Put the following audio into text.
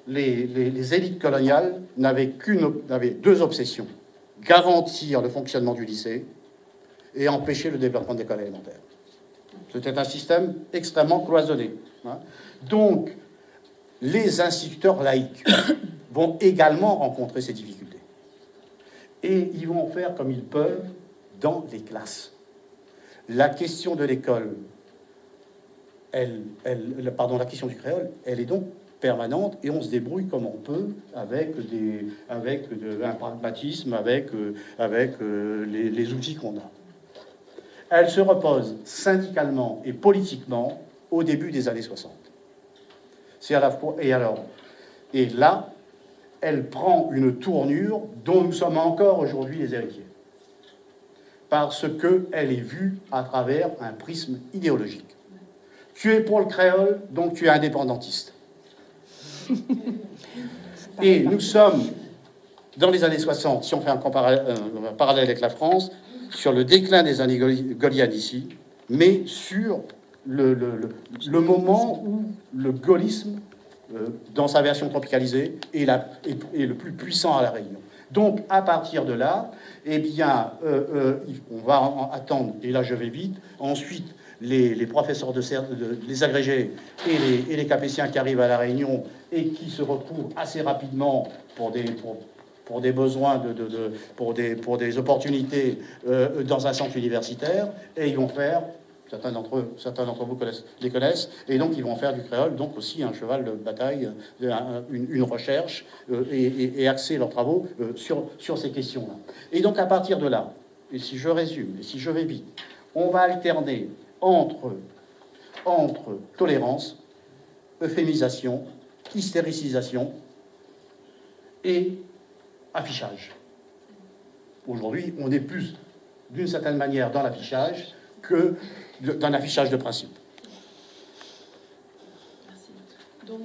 les élites coloniales n'avaient deux obsessions: garantir le fonctionnement du lycée et empêcher le développement de l'école élémentaire. C'était un système extrêmement cloisonné. Donc, les instituteurs laïcs vont également rencontrer ces difficultés. Et ils vont faire comme ils peuvent dans les classes. La question de l'école, la question du créole, elle est donc permanente, et on se débrouille comme on peut avec un pragmatisme, avec les outils qu'on a. Elle se repose syndicalement et politiquement au début des années 60. C'est à la fois... Et là, elle prend une tournure dont nous sommes encore aujourd'hui les héritiers. Parce qu'elle est vue à travers un prisme idéologique. Tu es pour le créole, donc tu es indépendantiste. Et nous sommes, dans les années 60, si on fait un parallèle avec la France, sur le déclin des années gaulliennes ici, mais sur le moment où le gaullisme, dans sa version tropicalisée, est le plus puissant à La Réunion. Donc, à partir de là, eh bien, on va attendre, et là je vais vite, ensuite les professeurs les agrégés et les capétiens qui arrivent à La Réunion et qui se retrouvent assez rapidement pour des besoins, pour des opportunités dans un centre universitaire, et ils vont faire... Certains d'entre vous les connaissent, et donc ils vont faire du créole, donc aussi un cheval de bataille, une recherche, et axer leurs travaux sur ces questions-là. Et donc à partir de là, et si je résume, et si je vais vite, on va alterner entre tolérance, euphémisation, hystéricisation et affichage. Aujourd'hui, on est plus, d'une certaine manière, dans l'affichage que d'un affichage de principe.